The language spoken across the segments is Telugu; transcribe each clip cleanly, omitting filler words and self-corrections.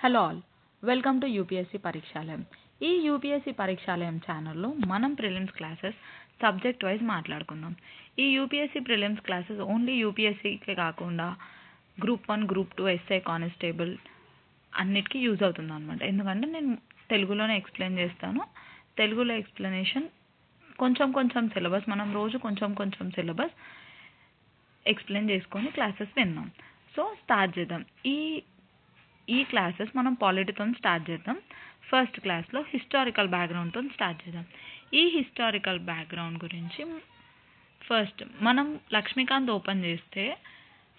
Hello all, welcome to UPSC పరీక్షాలయం. ఈ యూపీఎస్సీ పరీక్షాలయం ఛానల్లో మనం ప్రిలిమ్స్ క్లాసెస్ సబ్జెక్ట్ వైజ్ మాట్లాడుకుందాం. ఈ యూపీఎస్సీ ప్రిలిమ్స్ క్లాసెస్ ఓన్లీ యూపీఎస్సీకే కాకుండా గ్రూప్ 1, గ్రూప్ 2, ఎస్ఐ, కానిస్టేబుల్ అన్నిటికీ యూజ్ అవుతుంది అనమాట. ఎందుకంటే నేను తెలుగులోనే ఎక్స్ప్లెయిన్ చేస్తాను. తెలుగులో ఎక్స్ప్లెనేషన్ కొంచెం సిలబస్, మనం రోజు కొంచెం సిలబస్ ఎక్స్ప్లెయిన్ చేసుకొని క్లాసెస్ విన్నాం. సో స్టార్ట్ చేద్దాం. ఈ క్లాసెస్ మనం పాలిటీతో స్టార్ట్ చేద్దాం. ఫస్ట్ క్లాస్లో హిస్టారికల్ బ్యాక్గ్రౌండ్తో స్టార్ట్ చేద్దాం. ఈ హిస్టారికల్ బ్యాక్గ్రౌండ్ గురించి ఫస్ట్ మనం లక్ష్మీకాంత్ ఓపెన్ చేస్తే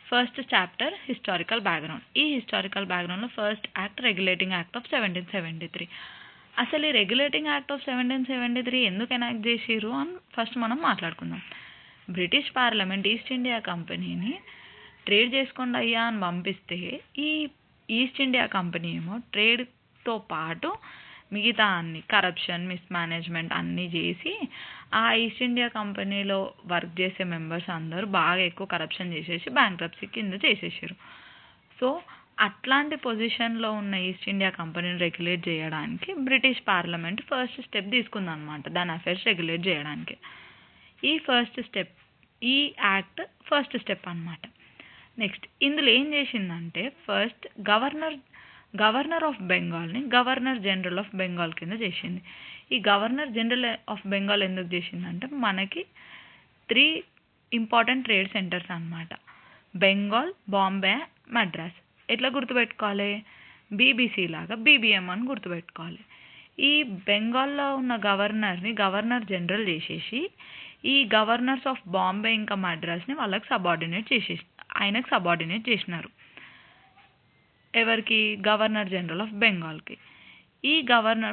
ఫస్ట్ చాప్టర్ హిస్టారికల్ బ్యాక్గ్రౌండ్. ఈ హిస్టారికల్ బ్యాక్గ్రౌండ్లో first act regulating act of 1773. అసలు ఈ రెగ్యులేటింగ్ యాక్ట్ ఆఫ్ 1773 ఎందుకు ఎనాక్ట్ చేసిర్రు అని ఫస్ట్ మనం మాట్లాడుకుందాం. బ్రిటిష్ పార్లమెంట్ ఈస్ట్ ఇండియా కంపెనీని ట్రేడ్ చేసుకోండి అయ్యా అని పంపిస్తే ఈ ఈస్ట్ ఇండియా కంపెనీ ఏమో ట్రేడ్తో పాటు మిగతా అన్ని కరప్షన్, మిస్మేనేజ్మెంట్ అన్నీ చేసి ఆ ఈస్ట్ ఇండియా కంపెనీలో వర్క్ చేసే మెంబర్స్ అందరూ బాగా ఎక్కువ కరప్షన్ చేసేసి బ్యాంక్రప్సీ కింద చేసేసారు. సో అట్లాంటి పొజిషన్లో ఉన్న ఈస్ట్ ఇండియా కంపెనీని రెగ్యులేట్ చేయడానికి బ్రిటిష్ పార్లమెంట్ ఫస్ట్ స్టెప్ తీసుకుందనమాట, దాని అఫైర్స్ రెగ్యులేట్ చేయడానికి. ఈ యాక్ట్ ఫస్ట్ స్టెప్ అనమాట. నెక్స్ట్ ఇందులో ఏం చేసిందంటే ఫస్ట్ గవర్నర్ ఆఫ్ బెంగాల్ని గవర్నర్ జనరల్ ఆఫ్ బెంగాల్ కింద చేసింది. ఈ గవర్నర్ జనరల్ ఆఫ్ బెంగాల్ ఎందుకు చేసిందంటే మనకి 3 ఇంపార్టెంట్ ట్రేడ్ సెంటర్స్ అనమాట: బెంగాల్, బాంబే, మద్రాస్. ఎట్లా గుర్తుపెట్టుకోవాలి? బీబీసీ లాగా బీబీఎం అని గుర్తుపెట్టుకోవాలి. ఈ బెంగాల్లో ఉన్న గవర్నర్ని గవర్నర్ జనరల్ చేసేసి ఈ గవర్నర్స్ ఆఫ్ బాంబే ఇంకా మద్రాస్ని ఆయనకు సబార్డినేట్ చేసినారు. ఎవరికి? గవర్నర్ జనరల్ ఆఫ్ బెంగాల్కి.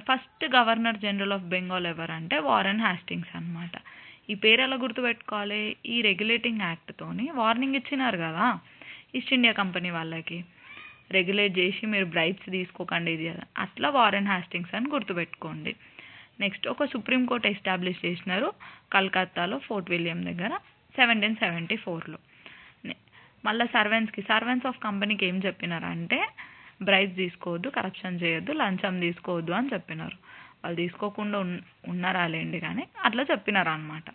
First governor general of Bengal ఎవరంటే వారెన్ హాస్టింగ్స్ అనమాట. ఈ పేరు ఎలా గుర్తుపెట్టుకోవాలి? ఈ రెగ్యులేటింగ్ యాక్ట్తోని వార్నింగ్ ఇచ్చినారు కదా ఈస్ట్ ఇండియా కంపెనీ వాళ్ళకి, రెగ్యులేట్ చేసి మీరు బ్రైబ్స్ తీసుకోకండి ఇది కదా, అట్లా వారెన్ హాస్టింగ్స్ అని గుర్తుపెట్టుకోండి. నెక్స్ట్ ఒక సుప్రీంకోర్టు ఎస్టాబ్లిష్ చేసినారు కలకత్తాలో, ఫోర్ట్ విలియం దగ్గర 1774లో. మళ్ళీ సర్వెంట్స్ ఆఫ్ కంపెనీకి ఏం చెప్పినారంటే బ్రైబ్స్ తీసుకోవద్దు, కరప్షన్ చేయొద్దు, లంచం తీసుకోవద్దు అని చెప్పినారు. వాళ్ళు తీసుకోకుండా ఉన్నారాలేండి కానీ అట్లా చెప్పినారు అనమాట.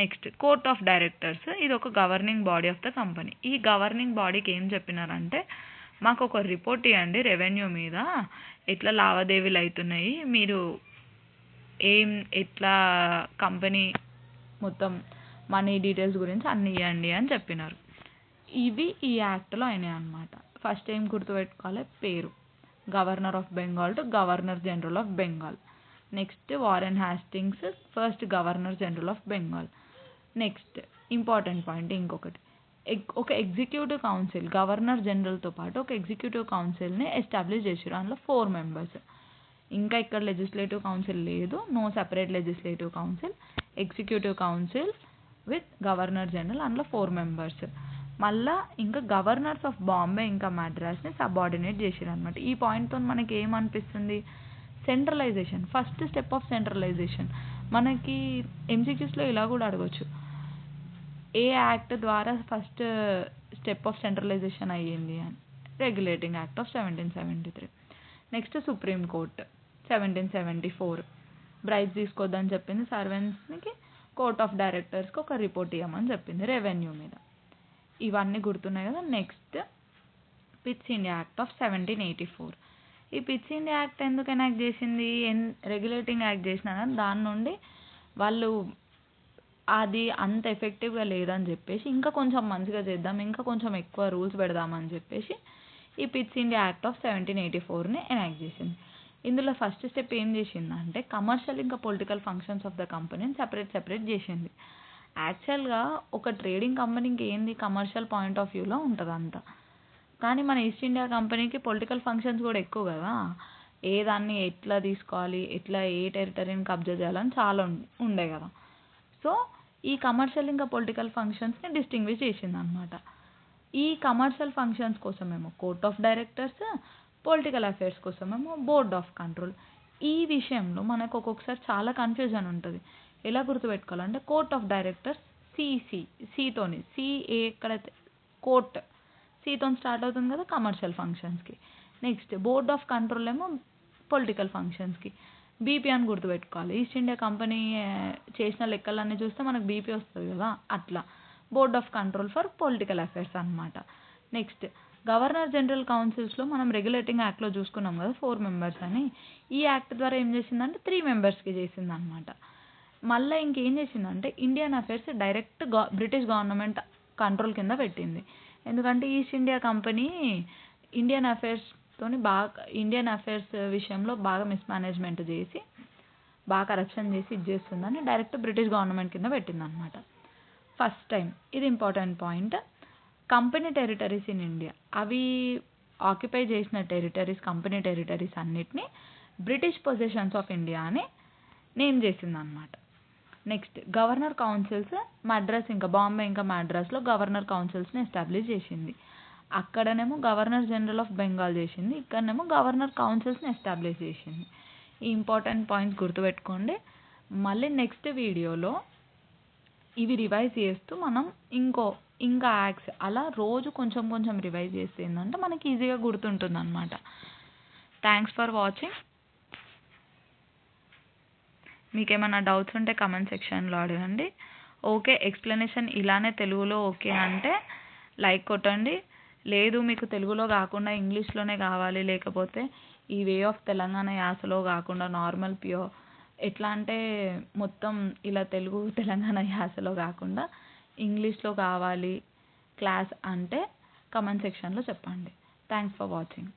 నెక్స్ట్ కోర్ట్ ఆఫ్ డైరెక్టర్స్, ఇది ఒక governing body of the company. ఈ గవర్నింగ్ బాడీకి ఏం చెప్పినారంటే మాకు ఒక రిపోర్ట్ ఇవ్వండి రెవెన్యూ మీద, ఎట్లా లావాదేవీలు అవుతున్నాయి, మీరు ఎట్లా కంపెనీ మొత్తం మనీ డీటెయిల్స్ గురించి అన్నీ ఇవ్వండి అని చెప్పినారు. ఇవి ఈ యాక్ట్లో అయినాయి అనమాట. ఫస్ట్ ఏం గుర్తుపెట్టుకోవాలి? పేరు governor of Bengal to governor general of Bengal. Next Warren Hastings first governor general of Bengal. Next important point ఇంకొకటి, ఒక ఎగ్జిక్యూటివ్ కౌన్సిల్, గవర్నర్ జనరల్తో పాటు ఒక ఎగ్జిక్యూటివ్ కౌన్సిల్ని ఎస్టాబ్లిష్ చేసారు. అందులో 4 మెంబర్స్. ఇంకా ఇక్కడ లెజిస్లేటివ్ కౌన్సిల్ లేదు, no separate legislative council, executive council with governor general, అందులో 4 మెంబర్స్. మళ్ళా ఇంకా గవర్నర్స్ ఆఫ్ బాంబే ఇంకా మద్రాస్ని సబార్డినేట్ చేసారు అనమాట. ఈ పాయింట్తో మనకి ఏమనిపిస్తుంది? Centralisation, first step of centralisation. మనకి ఎంసీక్యూస్లో ఇలా కూడా అడగచ్చు, ఏ యాక్ట్ ద్వారా ఫస్ట్ స్టెప్ ఆఫ్ సెంట్రలైజేషన్ అయ్యింది అని. Regulating act of 1773. Next supreme court 1774 bribes తీసుకోవద్దని చెప్పింది సర్వెంట్స్కి, కోర్ట్ ఆఫ్ డైరెక్టర్స్కి ఒక రిపోర్ట్ ఇవ్వమని చెప్పింది రెవెన్యూ మీద. ఇవన్నీ గుర్తున్నాయి కదా. Next pits India act of 1784. ఈ పిట్స్ ఇండియా యాక్ట్ ఎందుకు ఎనాక్ట్ చేసింది? రెగ్యులేటింగ్ యాక్ట్ చేసినా కానీ దాని నుండి వాళ్ళు అది అంత ఎఫెక్టివ్గా లేదని చెప్పేసి ఇంకా కొంచెం మంచిగా చేద్దాం, ఇంకా కొంచెం ఎక్కువ రూల్స్ పెడదామని చెప్పేసి ఈ పిట్స్ ఇండియా యాక్ట్ ఆఫ్ 1784ని ఎనాక్ట్ చేసింది. ఇందులో ఫస్ట్ స్టెప్ ఏం చేసిందంటే కమర్షియల్ ఇంకా పొలిటికల్ ఫంక్షన్స్ ఆఫ్ ద కంపెనీని సెపరేట్ చేసింది. యాక్చువల్గా ఒక ట్రేడింగ్ కంపెనీకి ఏంది కమర్షియల్ పాయింట్ ఆఫ్ వ్యూలో ఉంటుంది అంతా, కానీ మన ఈస్ట్ ఇండియా కంపెనీకి పొలిటికల్ ఫంక్షన్స్ కూడా ఎక్కువ కదా, ఏ దాన్ని ఎట్లా తీసుకోవాలి, ఎట్లా ఏ టెరిటరీని కబ్జా చేయాలని చాలా ఉండే కదా. సో ఈ కమర్షియల్ ఇంకా పొలిటికల్ ఫంక్షన్స్ని డిస్టింగ్విష్ చేసింది అనమాట. ఈ కమర్షియల్ ఫంక్షన్స్ కోసమేమో court of directors, political affairs కోసమేమో బోర్డ్ ఆఫ్ కంట్రోల్. ఈ విషయంలో మనకు ఒక్కొక్కసారి చాలా కన్ఫ్యూజన్ ఉంటుంది. ఎలా గుర్తుపెట్టుకోవాలంటే కోర్ట్ ఆఫ్ డైరెక్టర్స్ సితోని, ఎక్కడైతే కోర్ట్ సితో స్టార్ట్ అవుతుంది కదా కమర్షియల్ ఫంక్షన్స్కి. నెక్స్ట్ బోర్డ్ ఆఫ్ కంట్రోల్ ఏమో పొలిటికల్ ఫంక్షన్స్కి. బీపీ అని గుర్తుపెట్టుకోవాలి. ఈస్ట్ ఇండియా కంపెనీ చేసిన లెక్కలన్నీ చూస్తే మనకు బీపీ వస్తుంది కదా, అట్లా board of control for political affairs అనమాట. నెక్స్ట్ గవర్నర్ జనరల్ కౌన్సిల్స్లో మనం రెగ్యులేటింగ్ యాక్ట్లో చూసుకున్నాం కదా 4 మెంబర్స్ అని. ఈ యాక్ట్ ద్వారా ఏం చేసిందంటే 3 మెంబర్స్కి చేసింది అనమాట. మళ్ళీ ఇంకేం చేసిందంటే Indian affairs direct British government control కింద పెట్టింది. ఎందుకంటే east India company Indian affairs విషయంలో బాగా మిస్మేనేజ్మెంట్ చేసి బాగా కరప్షన్ చేసి ఇది చేస్తుందని డైరెక్ట్ బ్రిటిష్ గవర్నమెంట్ కింద పెట్టింది అనమాట. ఫస్ట్ టైం, ఇది important point, company territories in India, అవి ఆక్యుపై చేసిన టెరిటరీస్, కంపెనీ టెరిటరీస్ అన్నిటినీ బ్రిటిష్ పొజిషన్స్ ఆఫ్ ఇండియా అని నేమ్ చేసిందనమాట. నెక్స్ట్ గవర్నర్ కౌన్సిల్స్, మద్రాస్ ఇంకా బాంబే ఇంకా మద్రాస్లో గవర్నర్ కౌన్సిల్స్ని ఎస్టాబ్లిష్ చేసింది. అక్కడనేమో గవర్నర్ జనరల్ ఆఫ్ బెంగాల్ చేసింది, ఇక్కడనేమో గవర్నర్ కౌన్సిల్స్ని ఎస్టాబ్లిష్ చేసింది. ఈ ఇంపార్టెంట్ పాయింట్స్ గుర్తుపెట్టుకోండి. మళ్ళీ నెక్స్ట్ వీడియోలో ఇవి రివైజ్ చేస్తూ మనం ఇంకా యాక్ట్స్ అలా రోజు కొంచెం కొంచెం రివైజ్ చేస్తే ఏంటంటే మనకి ఈజీగా గుర్తుంటుంది అనమాట. Thanks for watching. మీకు ఏమైనా డౌట్స్ ఉంటే కమెంట్ సెక్షన్లో అడగండి. ఓకే, ఎక్స్ప్లెనేషన్ ఇలానే తెలుగులో ఓకే అంటే లైక్ కొట్టండి. లేదు మీకు తెలుగులో కాకుండా ఇంగ్లీష్లోనే కావాలి, లేకపోతే ఈ వే ఆఫ్ తెలంగాణ యాసలో కాకుండా నార్మల్ ప్యూర్ ఎట్లా అంటే మొత్తం ఇలా తెలుగు తెలంగాణ యాసలో కాకుండా ఇంగ్లీష్లో కావాలి క్లాస్ అంటే కమెంట్ సెక్షన్లో చెప్పండి. Thanks for watching.